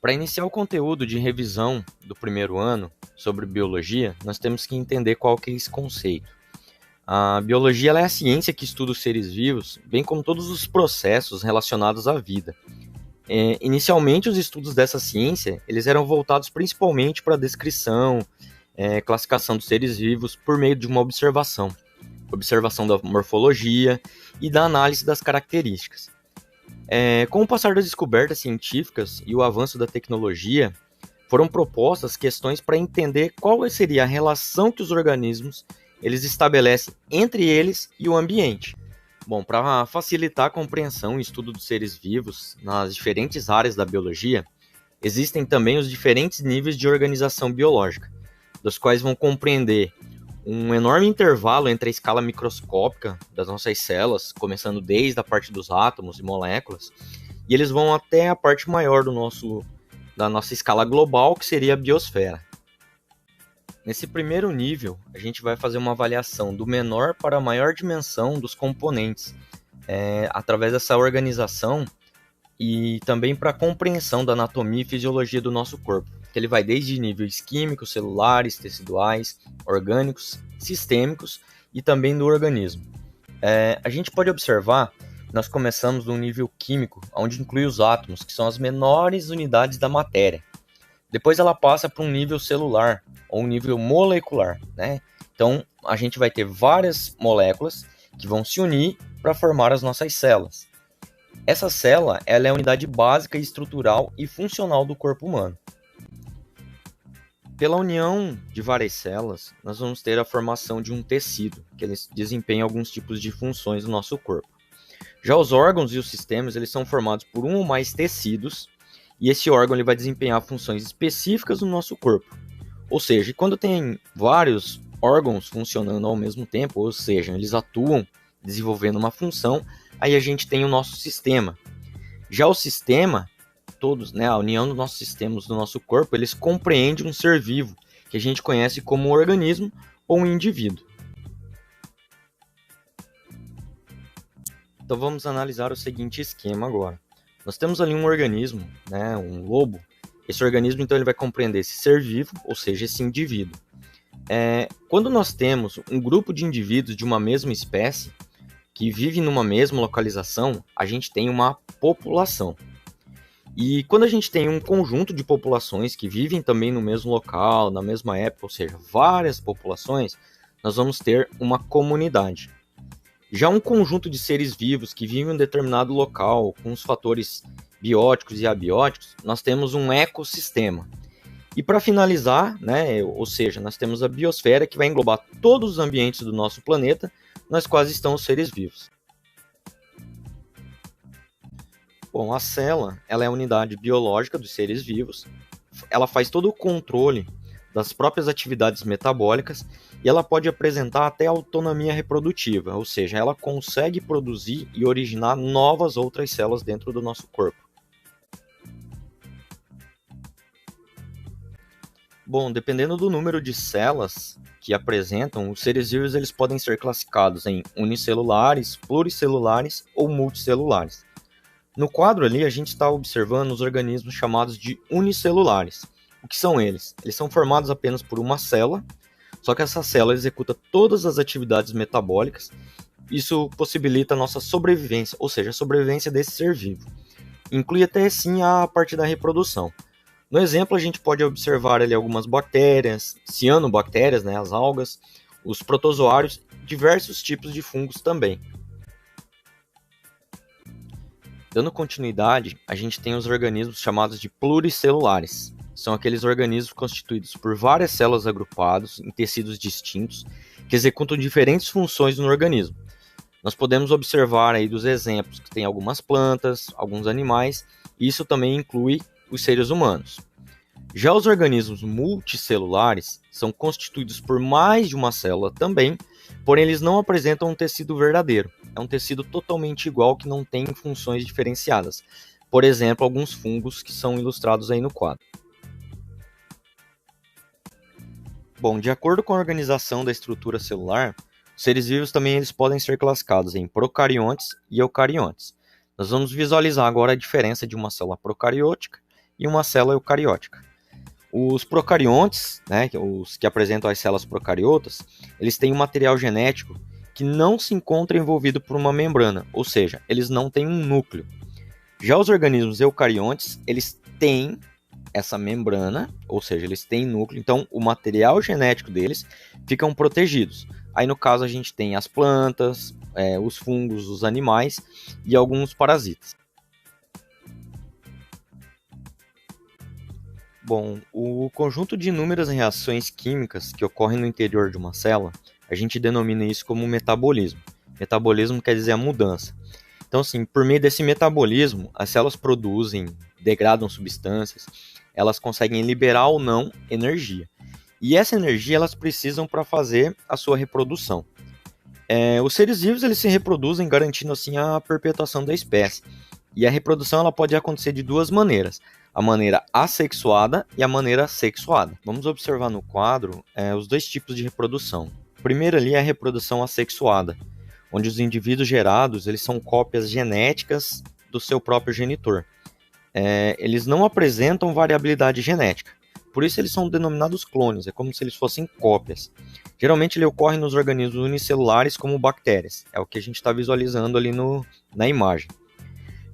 Para iniciar o conteúdo de revisão do primeiro ano sobre biologia, nós temos que entender qual que é esse conceito. A biologia ela é a ciência que estuda os seres vivos, bem como todos os processos relacionados à vida. Inicialmente, os estudos dessa ciência eles eram voltados principalmente para a descrição, classificação dos seres vivos por meio de uma observação da morfologia e da análise das características. Com o passar das descobertas científicas e o avanço da tecnologia, foram propostas questões para entender qual seria a relação que os organismos eles estabelecem entre eles e o ambiente. Bom, para facilitar a compreensão e estudo dos seres vivos nas diferentes áreas da biologia, existem também os diferentes níveis de organização biológica, dos quais vão compreender um enorme intervalo entre a escala microscópica das nossas células, começando desde a parte dos átomos e moléculas, e eles vão até a parte maior da nossa escala global, que seria a biosfera. Nesse primeiro nível, a gente vai fazer uma avaliação do menor para a maior dimensão dos componentes, através dessa organização e também para a compreensão da anatomia e fisiologia do nosso corpo, que ele vai desde níveis químicos, celulares, teciduais, orgânicos, sistêmicos e também do organismo. A gente pode observar que nós começamos no nível químico, onde inclui os átomos, que são as menores unidades da matéria. Depois ela passa para um nível celular, ou um nível molecular, né? Então, a gente vai ter várias moléculas que vão se unir para formar as nossas células. Essa célula ela é a unidade básica, estrutural e funcional do corpo humano. Pela união de várias células, nós vamos ter a formação de um tecido, que eles desempenham alguns tipos de funções no nosso corpo. Já os órgãos e os sistemas eles são formados por um ou mais tecidos, e esse órgão ele vai desempenhar funções específicas no nosso corpo. Ou seja, quando tem vários órgãos funcionando ao mesmo tempo, ou seja, eles atuam desenvolvendo uma função, aí a gente tem o nosso sistema. Já o sistema, a união dos nossos sistemas do nosso corpo, eles compreendem um ser vivo, que a gente conhece como um organismo ou um indivíduo. Então vamos analisar o seguinte esquema agora. Nós temos ali um organismo, um lobo. Esse organismo, então, ele vai compreender esse ser vivo, ou seja, esse indivíduo. Quando nós temos um grupo de indivíduos de uma mesma espécie, que vive numa mesma localização, a gente tem uma população. E quando a gente tem um conjunto de populações que vivem também no mesmo local, na mesma época, ou seja, várias populações, nós vamos ter uma comunidade. Já um conjunto de seres vivos que vivem em um determinado local, com os fatores bióticos e abióticos, nós temos um ecossistema. E para finalizar, ou seja, nós temos a biosfera, que vai englobar todos os ambientes do nosso planeta, nas quais estão os seres vivos. Bom, a célula ela é a unidade biológica dos seres vivos, ela faz todo o controle das próprias atividades metabólicas e ela pode apresentar até autonomia reprodutiva, ou seja, ela consegue produzir e originar novas outras células dentro do nosso corpo. Bom, dependendo do número de células que apresentam, os seres vivos eles podem ser classificados em unicelulares, pluricelulares ou multicelulares. No quadro ali, a gente está observando os organismos chamados de unicelulares. O que são eles? Eles são formados apenas por uma célula, só que essa célula executa todas as atividades metabólicas. Isso possibilita a nossa sobrevivência, ou seja, a sobrevivência desse ser vivo. Inclui até sim a parte da reprodução. No exemplo, a gente pode observar ali algumas bactérias, cianobactérias, as algas, os protozoários, diversos tipos de fungos também. Dando continuidade, a gente tem os organismos chamados de pluricelulares. São aqueles organismos constituídos por várias células agrupadas em tecidos distintos que executam diferentes funções no organismo. Nós podemos observar aí dos exemplos que tem algumas plantas, alguns animais, e isso também inclui os seres humanos. Já os organismos multicelulares são constituídos por mais de uma célula também, porém eles não apresentam um tecido verdadeiro. É um tecido totalmente igual que não tem funções diferenciadas. Por exemplo, alguns fungos que são ilustrados aí no quadro. Bom, de acordo com a organização da estrutura celular, os seres vivos também eles podem ser classificados em procariontes e eucariontes. Nós vamos visualizar agora a diferença de uma célula procariótica e uma célula eucariótica. Os procariontes, né, os que apresentam as células procariotas, eles têm um material genético que não se encontra envolvido por uma membrana, ou seja, eles não têm um núcleo. Já os organismos eucariontes, eles têm essa membrana, ou seja, eles têm núcleo, então o material genético deles ficam protegidos. Aí no caso a gente tem as plantas, os fungos, os animais e alguns parasitas. Bom, o conjunto de inúmeras reações químicas que ocorrem no interior de uma célula, a gente denomina isso como metabolismo. Metabolismo quer dizer a mudança. Então, assim, por meio desse metabolismo, as células produzem, degradam substâncias, elas conseguem liberar ou não energia. E essa energia elas precisam para fazer a sua reprodução. Os seres vivos eles se reproduzem garantindo assim a perpetuação da espécie. E a reprodução ela pode acontecer de duas maneiras: a maneira assexuada e a maneira sexuada. Vamos observar no quadro os dois tipos de reprodução. O primeiro ali é a reprodução assexuada, onde os indivíduos gerados eles são cópias genéticas do seu próprio genitor. Eles não apresentam variabilidade genética, por isso eles são denominados clones, é como se eles fossem cópias. Geralmente ele ocorre nos organismos unicelulares como bactérias, é o que a gente está visualizando ali na imagem.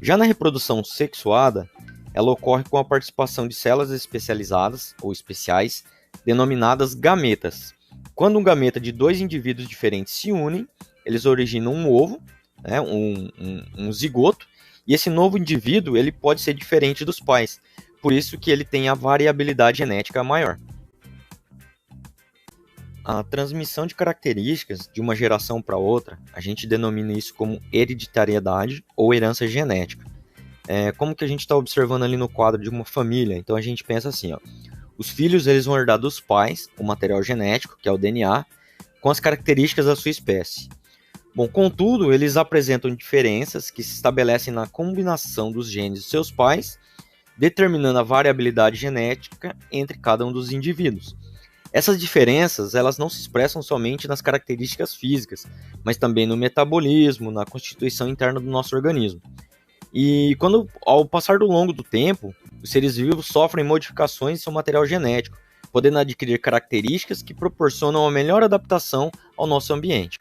Já na reprodução sexuada, ela ocorre com a participação de células especializadas ou especiais, denominadas gametas. Quando um gameta de dois indivíduos diferentes se unem, eles originam um ovo, né, um zigoto, e esse novo indivíduo ele pode ser diferente dos pais, por isso que ele tem a variabilidade genética maior. A transmissão de características de uma geração para outra, a gente denomina isso como hereditariedade ou herança genética. Como que a gente está observando ali no quadro de uma família, então a gente pensa assim, ó, os filhos eles vão herdar dos pais o material genético, que é o DNA, com as características da sua espécie. Bom, contudo, eles apresentam diferenças que se estabelecem na combinação dos genes de seus pais, determinando a variabilidade genética entre cada um dos indivíduos. Essas diferenças elas não se expressam somente nas características físicas, mas também no metabolismo, na constituição interna do nosso organismo. E ao passar do longo do tempo, os seres vivos sofrem modificações em seu material genético, podendo adquirir características que proporcionam a melhor adaptação ao nosso ambiente.